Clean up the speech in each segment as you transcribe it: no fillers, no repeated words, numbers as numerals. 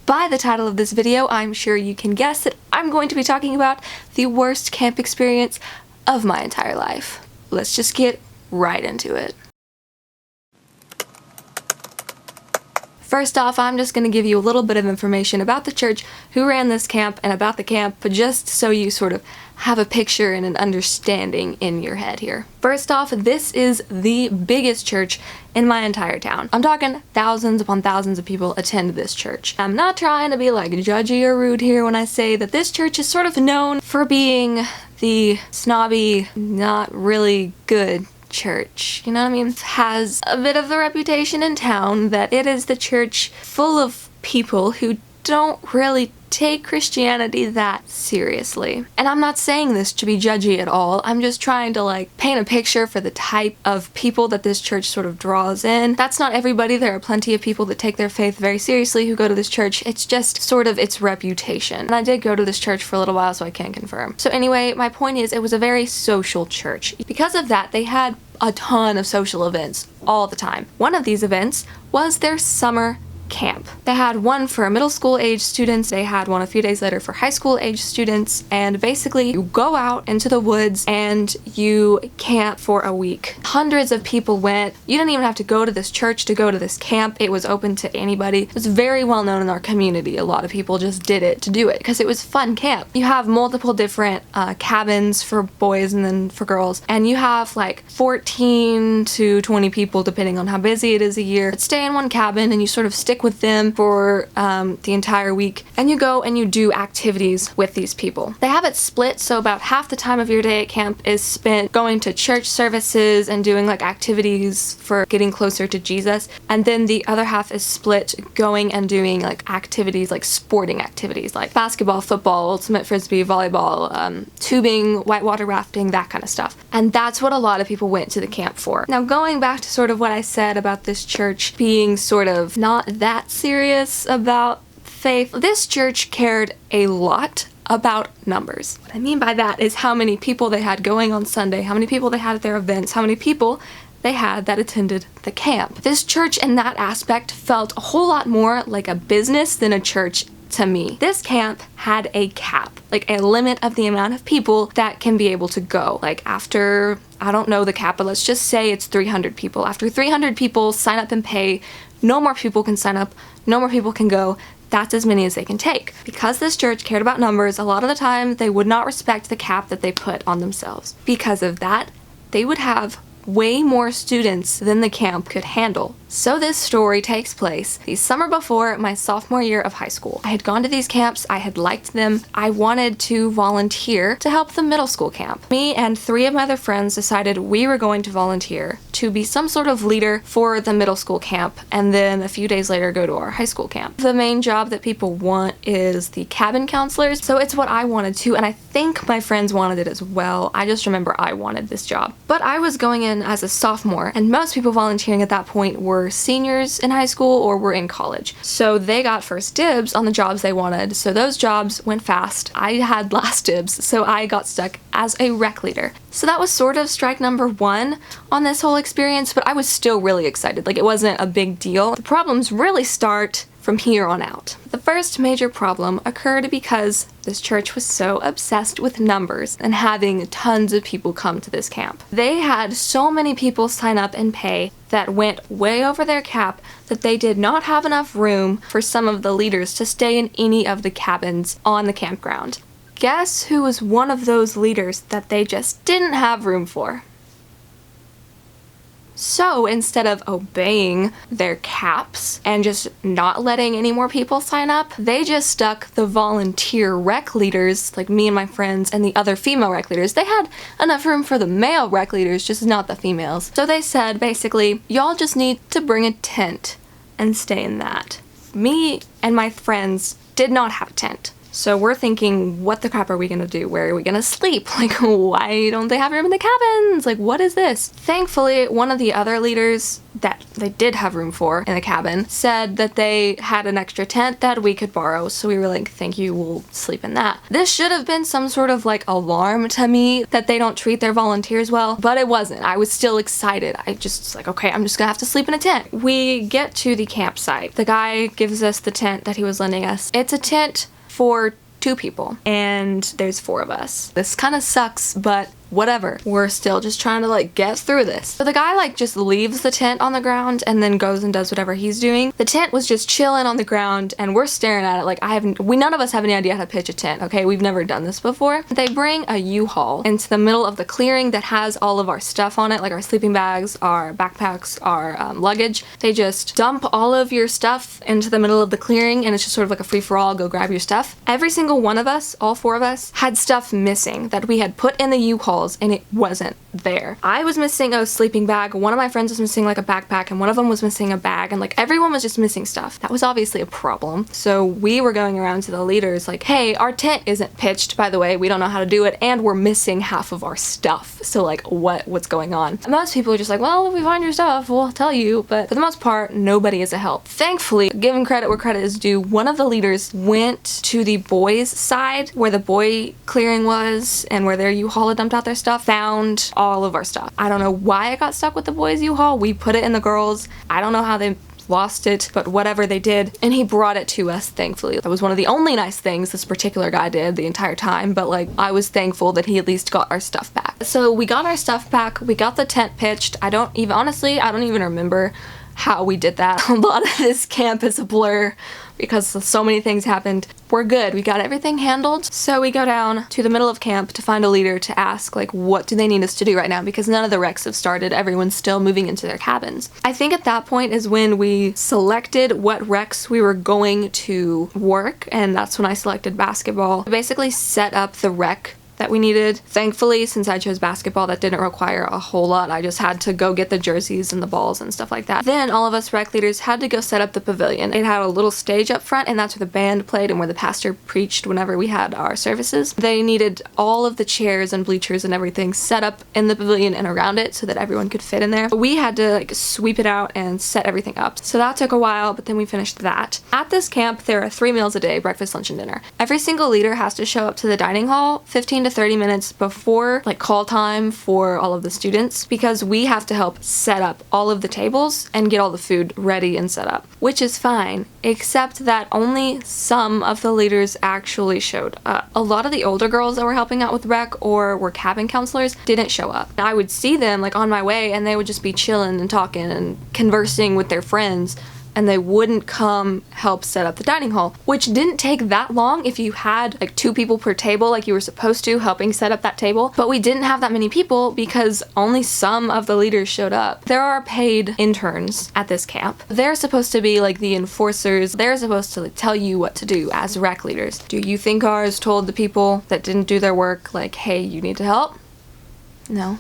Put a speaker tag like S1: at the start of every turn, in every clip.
S1: By the title of this video, I'm sure you can guess that I'm going to be talking about the worst camp experience of my entire life. Let's just get right into it. First off, I'm just going to give you a little bit of information about the church, who ran this camp, and about the camp, but just so you sort of have a picture and an understanding in your head here. First off, this is the biggest church in my entire town. I'm talking thousands upon thousands of people attend this church. I'm not trying to be like judgy or rude here when I say that this church is sort of known for being the snobby, not really good church, you know what I mean? It has a bit of the reputation in town that it is the church full of people who don't really take Christianity that seriously. And I'm not saying this to be judgy at all. I'm just trying to paint a picture for the type of people that this church sort of draws in. That's not everybody. There are plenty of people that take their faith very seriously who go to this church. It's just sort of its reputation. And I did go to this church for a little while, so I can't confirm. So anyway, my point is it was a very social church. Because of that, they had a ton of social events all the time. One of these events was their summer camp. They had one for middle school age students, they had one a few days later for high school age students, and basically you go out into the woods and you camp for a week. Hundreds of people went. You didn't even have to go to this church to go to this camp. It was open to anybody. It was very well known in our community. A lot of people just did it to do it because it was fun camp. You have multiple different cabins for boys and then for girls, and you have 14 to 20 people depending on how busy it is a year that stay in one cabin, and you sort of stick with them for the entire week, and you go and you do activities with these people. They have it split, so about half the time of your day at camp is spent going to church services and doing activities for getting closer to Jesus, and then the other half is split going and doing activities sporting activities like basketball, football, ultimate frisbee, volleyball, tubing, whitewater rafting, that kind of stuff. And that's what a lot of people went to the camp for. Now, going back to sort of what I said about this church being sort of not that serious about faith, this church cared a lot about numbers. What I mean by that is how many people they had going on Sunday, how many people they had at their events, how many people they had that attended the camp. This church in that aspect felt a whole lot more like a business than a church to me. This camp had a cap, a limit of the amount of people that can be able to go. After, I don't know the cap, but let's just say it's 300 people. After 300 people sign up and pay, no more people can sign up, no more people can go. That's as many as they can take. Because this church cared about numbers, a lot of the time they would not respect the cap that they put on themselves. Because of that, they would have way more students than the camp could handle. So this story takes place the summer before my sophomore year of high school. I had gone to these camps, I had liked them, I wanted to volunteer to help the middle school camp. Me and 3 of my other friends decided we were going to volunteer to be some sort of leader for the middle school camp, and then a few days later go to our high school camp. The main job that people want is the cabin counselors, so it's what I wanted to, and I think my friends wanted it as well. I just remember I wanted this job. But I was going in as a sophomore, and most people volunteering at that point were seniors in high school or were in college. So they got first dibs on the jobs they wanted, so those jobs went fast. I had last dibs, so I got stuck as a rec leader. So that was sort of strike number 1 on this whole experience, but I was still really excited. It wasn't a big deal. The problems really start from here on out. The first major problem occurred because this church was so obsessed with numbers and having tons of people come to this camp. They had so many people sign up and pay that went way over their cap that they did not have enough room for some of the leaders to stay in any of the cabins on the campground. Guess who was one of those leaders that they just didn't have room for? So instead of obeying their caps and just not letting any more people sign up, they just stuck the volunteer rec leaders, like me and my friends, and the other female rec leaders. They had enough room for the male rec leaders, just not the females. So they said, basically, y'all just need to bring a tent and stay in that. Me and my friends did not have a tent. So we're thinking, what the crap are we gonna do? Where are we gonna sleep? Like, why don't they have room in the cabins? Like, what is this? Thankfully, one of the other leaders that they did have room for in the cabin said that they had an extra tent that we could borrow. So we were like, thank you, we'll sleep in that. This should have been some sort of like alarm to me that they don't treat their volunteers well, but it wasn't. I was still excited. I just was like, okay, I'm just gonna have to sleep in a tent. We get to the campsite. The guy gives us the tent that he was lending us. It's a tent for 2 people, and there's 4 of us. This kind of sucks, but whatever. We're still just trying to like get through this. So the guy like just leaves the tent on the ground and then goes and does whatever he's doing. The tent was just chilling on the ground and we're staring at it like none of us have any idea how to pitch a tent, okay? We've never done this before. They bring a U-Haul into the middle of the clearing that has all of our stuff on it, like our sleeping bags, our backpacks, our luggage. They just dump all of your stuff into the middle of the clearing and it's just sort of like a free-for-all, go grab your stuff. Every single one of us, all 4 of us, had stuff missing that we had put in the U-Haul and it wasn't there. I was missing a sleeping bag, one of my friends was missing like a backpack, and one of them was missing a bag, and like everyone was just missing stuff. That was obviously a problem. So we were going around to the leaders like, hey, our tent isn't pitched, by the way, we don't know how to do it, and we're missing half of our stuff. So like what's going on? Most people are just like, well, if we find your stuff, we'll tell you, but for the most part, nobody is a help. Thankfully, giving credit where credit is due, one of the leaders went to the boys' side where the boy clearing was and where their U-Haul had dumped out their stuff, found all of our stuff. I don't know why it got stuck with the boys' U-Haul. We put it in the girls'. I don't know how they lost it, but whatever they did, and he brought it to us, thankfully. That was one of the only nice things this particular guy did the entire time, but like I was thankful that he at least got our stuff back. So we got our stuff back, we got the tent pitched. I don't even remember how we did that. A lot of this camp is a blur because so many things happened. We're good. We got everything handled. So we go down to the middle of camp to find a leader to ask, like, what do they need us to do right now? Because none of the recs have started. Everyone's still moving into their cabins. I think at that point is when we selected what recs we were going to work, and that's when I selected basketball. I basically set up the rec that we needed. Thankfully, since I chose basketball, that didn't require a whole lot. I just had to go get the jerseys and the balls and stuff like that. Then all of us rec leaders had to go set up the pavilion. It had a little stage up front, and that's where the band played and where the pastor preached whenever we had our services. They needed all of the chairs and bleachers and everything set up in the pavilion and around it so that everyone could fit in there. But we had to like sweep it out and set everything up. So that took a while, but then we finished that. At this camp, there are 3 meals a day, breakfast, lunch, and dinner. Every single leader has to show up to the dining hall 15 to 30 minutes before like call time for all of the students, because we have to help set up all of the tables and get all the food ready and set up, which is fine, except that only some of the leaders actually showed up. A lot of the older girls that were helping out with rec or were cabin counselors didn't show up. I would see them like on my way and they would just be chilling and talking and conversing with their friends, and they wouldn't come help set up the dining hall, which didn't take that long if you had like 2 people per table like you were supposed to helping set up that table. But we didn't have that many people because only some of the leaders showed up. There are paid interns at this camp. They're supposed to be like the enforcers. They're supposed to like tell you what to do as rec leaders. Do you think ours told the people that didn't do their work like, hey, you need to help? No.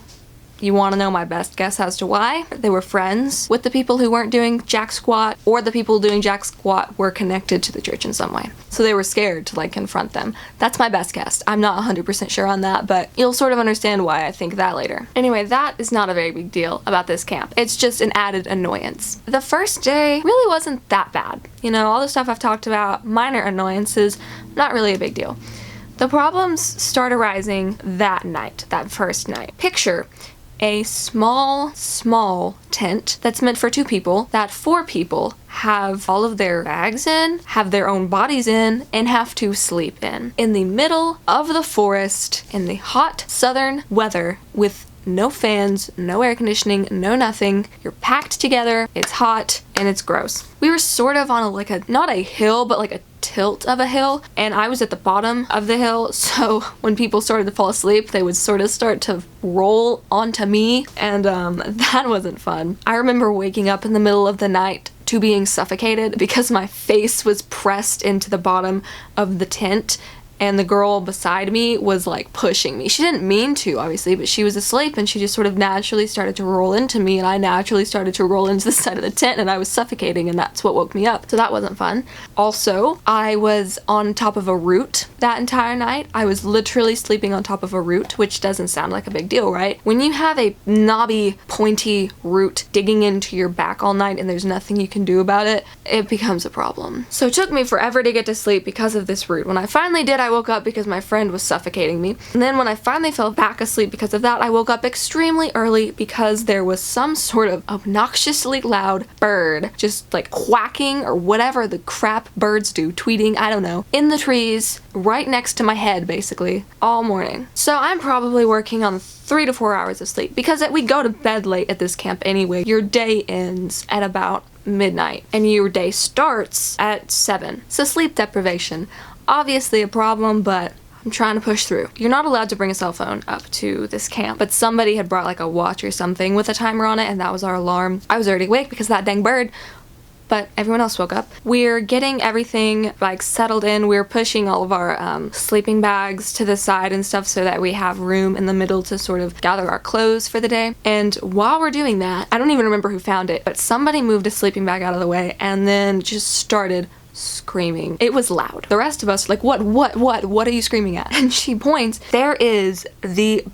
S1: You want to know my best guess as to why? They were friends with the people who weren't doing jack squat, or the people doing jack squat were connected to the church in some way. So they were scared to like confront them. That's my best guess. I'm not 100% sure on that, but you'll sort of understand why I think that later. Anyway, that is not a very big deal about this camp. It's just an added annoyance. The first day really wasn't that bad. You know, all the stuff I've talked about, minor annoyances, not really a big deal. The problems start arising that night, that first night. Picture a small tent that's meant for 2 people that 4 people have all of their bags in, have their own bodies in, and have to sleep in the middle of the forest in the hot southern weather with no fans, no air conditioning, no nothing. You're packed together, it's hot, and it's gross. We were sort of on not a hill, but like a tilt of a hill, and I was at the bottom of the hill, so when people started to fall asleep, they would sort of start to roll onto me, and that wasn't fun. I remember waking up in the middle of the night to being suffocated because my face was pressed into the bottom of the tent, and the girl beside me was like pushing me. She didn't mean to, obviously, but she was asleep and she just sort of naturally started to roll into me, and I naturally started to roll into the side of the tent, and I was suffocating, and that's what woke me up. So that wasn't fun. Also, I was on top of a root that entire night. I was literally sleeping on top of a root, which doesn't sound like a big deal, right? When you have a knobby, pointy root digging into your back all night and there's nothing you can do about it, it becomes a problem. So it took me forever to get to sleep because of this root. When I finally did, I woke up because my friend was suffocating me. And then when I finally fell back asleep because of that, I woke up extremely early because there was some sort of obnoxiously loud bird just like quacking or whatever the crap birds do, tweeting, I don't know, in the trees right next to my head basically all morning. So I'm probably working on 3 to 4 hours of sleep because we go to bed late at this camp anyway. Your day ends at about midnight and your day starts at 7. So sleep deprivation, obviously a problem, but I'm trying to push through. You're not allowed to bring a cell phone up to this camp, but somebody had brought like a watch or something with a timer on it, and that was our alarm. I was already awake because of that dang bird, but everyone else woke up. We're getting everything like settled in. We're pushing all of our sleeping bags to the side and stuff so that we have room in the middle to sort of gather our clothes for the day. And while we're doing that, I don't even remember who found it, but somebody moved a sleeping bag out of the way and then just started screaming. It was loud. The rest of us were like, what are you screaming at? And she points, there is the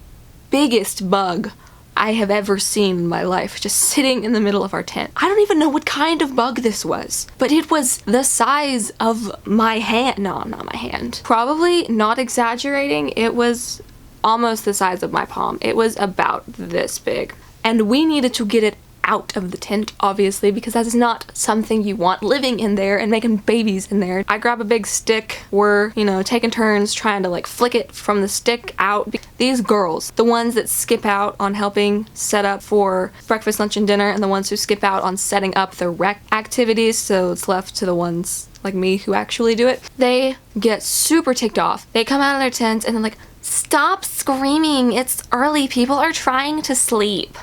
S1: biggest bug I have ever seen in my life just sitting in the middle of our tent. I don't even know what kind of bug this was, but it was the size of my hand. No, not my hand. Probably not exaggerating. It was almost the size of my palm. It was about this big. And we needed to get it out of the tent, obviously, because that is not something you want living in there and making babies in there. I grab a big stick. We're, taking turns trying to like flick it from the stick out. These girls, the ones that skip out on helping set up for breakfast, lunch, and dinner, and the ones who skip out on setting up the rec activities, so it's left to the ones like me who actually do it, they get super ticked off. They come out of their tents and they're like, stop screaming, it's early, people are trying to sleep.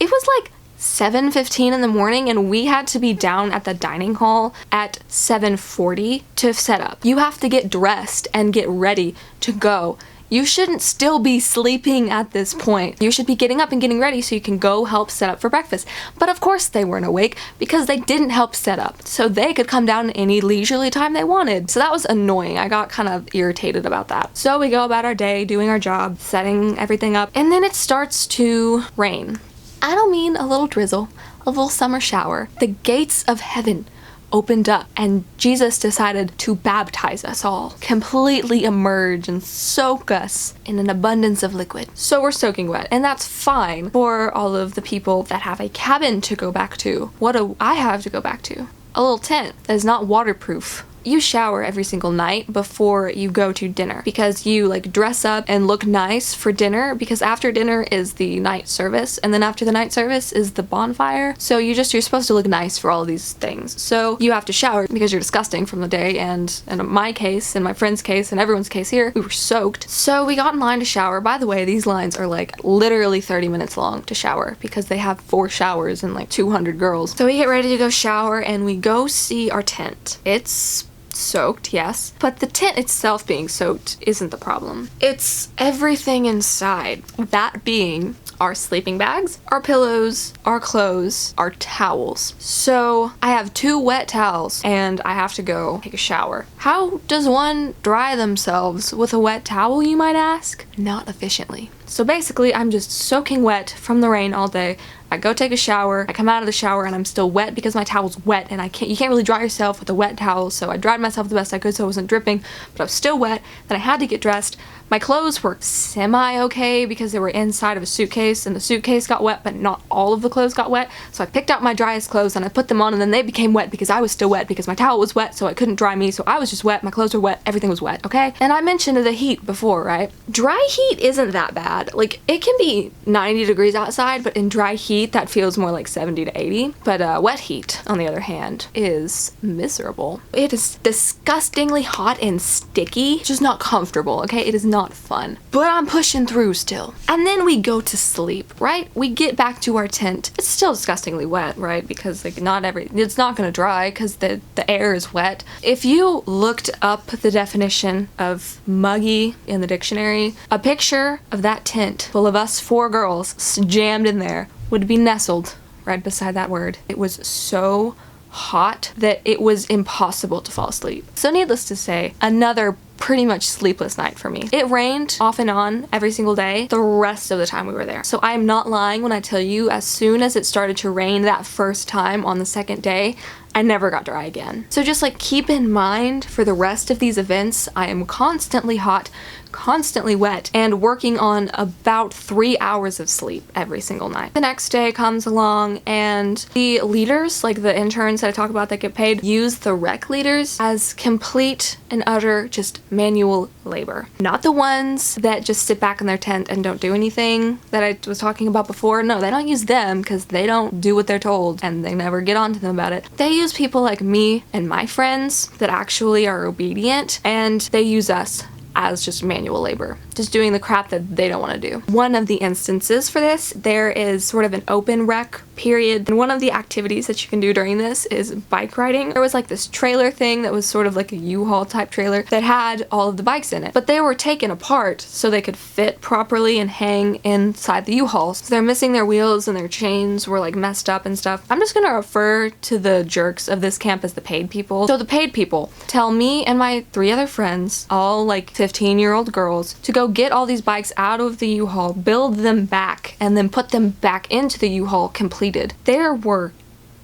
S1: It was like 7:15 in the morning and we had to be down at the dining hall at 7:40 to set up. You have to get dressed and get ready to go. You shouldn't still be sleeping at this point. You should be getting up and getting ready so you can go help set up for breakfast. But of course they weren't awake because they didn't help set up. So they could come down any leisurely time they wanted. So that was annoying. I got kind of irritated about that. So we go about our day, doing our job, setting everything up, and then it starts to rain. I don't mean a little drizzle, a little summer shower. The gates of heaven opened up and Jesus decided to baptize us all, completely emerge and soak us in an abundance of liquid. So we're soaking wet, and that's fine for all of the people that have a cabin to go back to. What do I have to go back to? A little tent that is not waterproof. You shower every single night before you go to dinner because you like dress up and look nice for dinner, because after dinner is the night service, and then after the night service is the bonfire. So you're supposed to look nice for all of these things. So you have to shower because you're disgusting from the day, and in my case, in my friend's case, and everyone's case here, we were soaked. So we got in line to shower. By the way, these lines are like literally 30 minutes long to shower because they have 4 showers and like 200 girls. So we get ready to go shower and we go see our tent. It's soaked, yes, but the tent itself being soaked isn't the problem. It's everything inside. That being our sleeping bags, our pillows, our clothes, our towels. So I have 2 wet towels and I have to go take a shower. How does one dry themselves with a wet towel, you might ask? Not efficiently. So basically, I'm just soaking wet from the rain all day. I go take a shower, I come out of the shower and I'm still wet because my towel's wet, and you can't really dry yourself with a wet towel, so I dried myself the best I could so I wasn't dripping, but I was still wet. Then I had to get dressed. My clothes were semi-okay because they were inside of a suitcase, and the suitcase got wet, but not all of the clothes got wet. So I picked out my driest clothes and I put them on, and then they became wet because I was still wet because my towel was wet, so it couldn't dry me, so I was just wet, my clothes were wet, everything was wet, okay? And I mentioned the heat before, right? Dry heat isn't that bad. bad. Like, it can be 90 degrees outside, but in dry heat, that feels more like 70 to 80. But wet heat, on the other hand, is miserable. It is disgustingly hot and sticky. It's just not comfortable, okay? It is not fun. But I'm pushing through still. And then we go to sleep, right? We get back to our tent. It's still disgustingly wet, right? Because like it's not gonna dry because the air is wet. If you looked up the definition of muggy in the dictionary, a picture of that tent full of us 4 girls jammed in there would be nestled right beside that word. It was so hot that it was impossible to fall asleep. So needless to say, another pretty much sleepless night for me. It rained off and on every single day the rest of the time we were there. So I'm not lying when I tell you, as soon as it started to rain that first time on the second day, I never got dry again. So just like keep in mind for the rest of these events, I am constantly hot, constantly wet, and working on about 3 hours of sleep every single night. The next day comes along and the leaders, like the interns that I talk about that get paid, use the rec leaders as complete and utter just manual labor. Not the ones that just sit back in their tent and don't do anything that I was talking about before. No, they don't use them because they don't do what they're told and they never get on to them about it. They use people like me and my friends that actually are obedient, and they use us as just manual labor, just doing the crap that they don't want to do. One of the instances for this, there is sort of an open rec period, and one of the activities that you can do during this is bike riding. There was like this trailer thing that was sort of like a U-Haul type trailer that had all of the bikes in it, but they were taken apart so they could fit properly and hang inside the U-Haul. So they're missing their wheels and their chains were like messed up and stuff. I'm just gonna refer to the jerks of this camp as the paid people. So the paid people tell me and my 3 other friends, all like 15-year-old girls, to go get all these bikes out of the U-Haul, build them back, and then put them back into the U-Haul completed. There were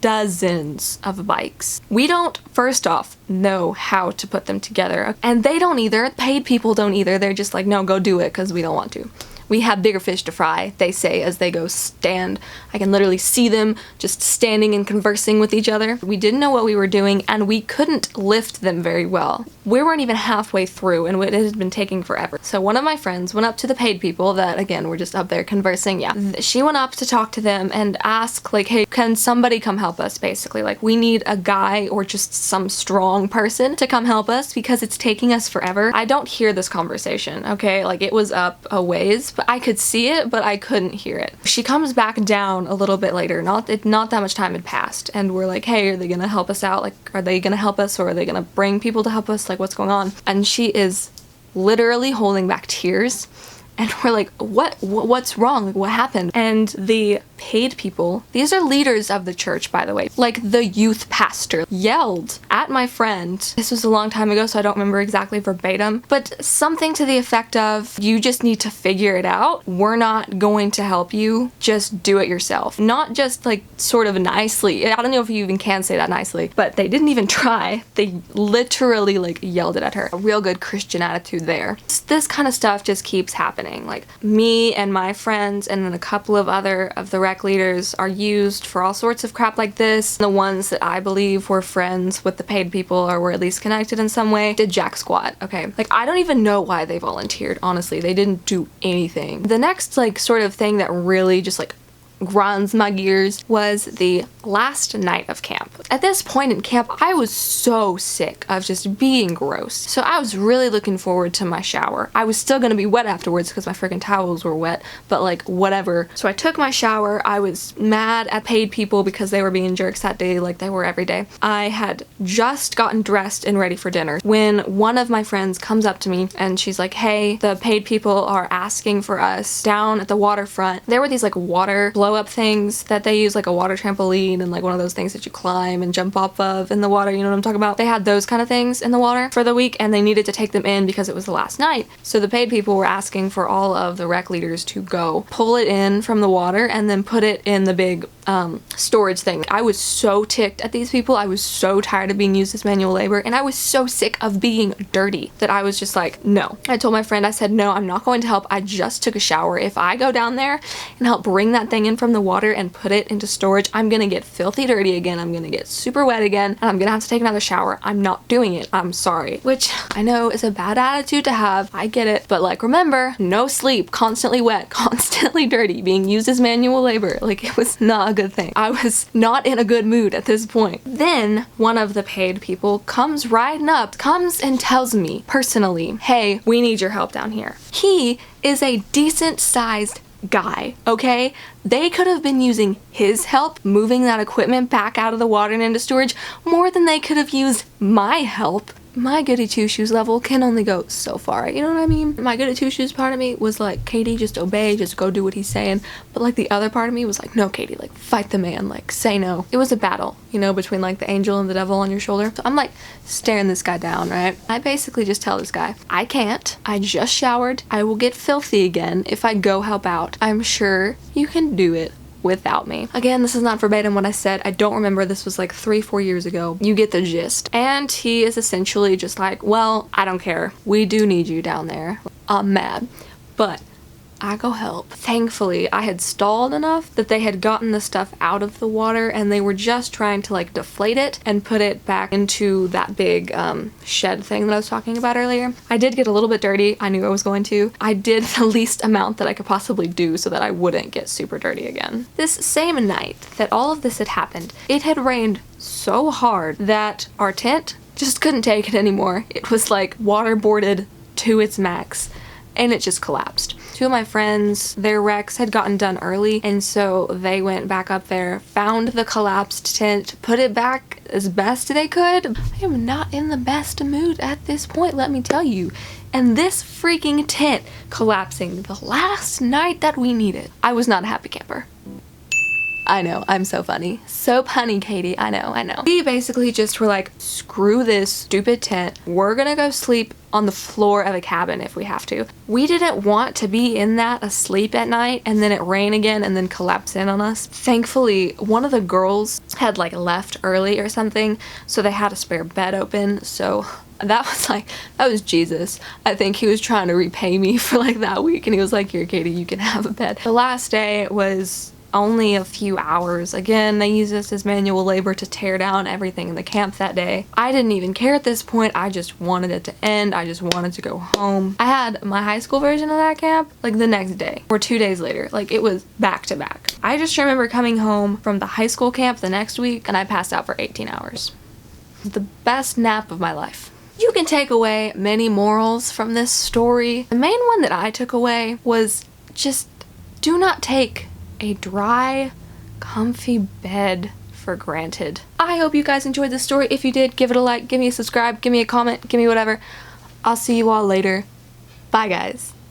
S1: dozens of bikes. We don't, first off, know how to put them together, and they don't either. Paid people don't either. They're just like, no, go do it because we don't want to. We have bigger fish to fry, they say as they go stand. I can literally see them just standing and conversing with each other. We didn't know what we were doing and we couldn't lift them very well. We weren't even halfway through and it had been taking forever. So one of my friends went up to the paid people that, again, were just up there conversing. Yeah, she went up to talk to them and ask like, hey, can somebody come help us, basically? Like, we need a guy or just some strong person to come help us because it's taking us forever. I don't hear this conversation, okay? Like, it was up a ways, but I could see it, but I couldn't hear it. She comes back down a little bit later, not that much time had passed, and we're like, hey, are they gonna help us out? Like, are they gonna help us, or are they gonna bring people to help us? Like, what's going on? And she is literally holding back tears, and we're like, what's wrong? Like, what happened? And the paid people, these are leaders of the church, by the way, like the youth pastor, yelled at my friend. This was a long time ago, so I don't remember exactly verbatim, but something to the effect of, you just need to figure it out. We're not going to help you. Just do it yourself. Not just like sort of nicely. I don't know if you even can say that nicely, but they didn't even try. They literally like yelled it at her. A real good Christian attitude there. This kind of stuff just keeps happening. Like, me and my friends and then a couple of other of the rec leaders are used for all sorts of crap like this. The ones that I believe were friends with the paid people or were at least connected in some way did jack squat, okay? Like, I don't even know why they volunteered, honestly. They didn't do anything. The next like sort of thing that really just like grinds my gears was the last night of camp. At this point in camp, I was so sick of just being gross. So I was really looking forward to my shower. I was still gonna be wet afterwards because my freaking towels were wet, but like whatever. So I took my shower. I was mad at paid people because they were being jerks that day like they were every day. I had just gotten dressed and ready for dinner when one of my friends comes up to me and she's like, hey, the paid people are asking for us down at the waterfront. There were these like water blow up things that they use, like a water trampoline and like one of those things that you climb and jump off of in the water, you know what I'm talking about? They had those kind of things in the water for the week and they needed to take them in because it was the last night. So the paid people were asking for all of the rec leaders to go pull it in from the water and then put it in the big storage thing. I was so ticked at these people. I was so tired of being used as manual labor and I was so sick of being dirty that I was just like, no. I told my friend, I said, no, I'm not going to help. I just took a shower. If I go down there and help bring that thing in from the water and put it into storage, I'm gonna get get filthy dirty again. I'm gonna get super wet again, and I'm gonna have to take another shower. I'm not doing it. I'm sorry. Which I know is a bad attitude to have. I get it. But like, remember, no sleep, constantly wet, constantly dirty, being used as manual labor. Like, it was not a good thing. I was not in a good mood at this point. Then one of the paid people comes riding up, comes and tells me personally, hey, we need your help down here. He is a decent sized guy, okay? They could have been using his help moving that equipment back out of the water and into storage more than they could have used my help. My goody two-shoes level can only go so far, you know what I mean? My goody two-shoes part of me was like, Katie, just obey, just go do what he's saying. But like the other part of me was like, no, Katie, like fight the man, like say no. It was a battle, you know, between like the angel and the devil on your shoulder. So I'm like staring this guy down, right? I basically just tell this guy, I can't, I just showered, I will get filthy again if I go help out. I'm sure you can do it without me. Again, this is not verbatim what I said. I don't remember. This was like 3-4 years ago. You get the gist. And he is essentially just like, well, I don't care. We do need you down there. I'm mad. But I go help. Thankfully, I had stalled enough that they had gotten the stuff out of the water and they were just trying to like deflate it and put it back into that big shed thing that I was talking about earlier. I did get a little bit dirty. I knew I was going to. I did the least amount that I could possibly do so that I wouldn't get super dirty again. This same night that all of this had happened, it had rained so hard that our tent just couldn't take it anymore. It was like waterboarded to its max and it just collapsed. Two of my friends, their wrecks had gotten done early, and so they went back up there, found the collapsed tent, put it back as best they could. I am not in the best mood at this point, let me tell you. And this freaking tent collapsing the last night that we needed. I was not a happy camper. I know, I'm so funny. So punny, Katie, I know. We basically just were like, screw this stupid tent. We're gonna go sleep on the floor of a cabin if we have to. We didn't want to be in that asleep at night and then it rain again and then collapse in on us. Thankfully, one of the girls had like left early or something, so they had a spare bed open, so that was Jesus. I think he was trying to repay me for like that week and he was like, here, Katie, you can have a bed. The last day was only a few hours. Again, they used us as manual labor to tear down everything in the camp that day. I didn't even care at this point. I just wanted it to end. I just wanted to go home. I had my high school version of that camp like the next day or 2 days later. Like it was back to back. I just remember coming home from the high school camp the next week and I passed out for 18 hours. The best nap of my life. You can take away many morals from this story. The main one that I took away was just do not take a dry, comfy bed for granted. I hope you guys enjoyed this story. If you did, give it a like, give me a subscribe, give me a comment, give me whatever. I'll see you all later. Bye, guys.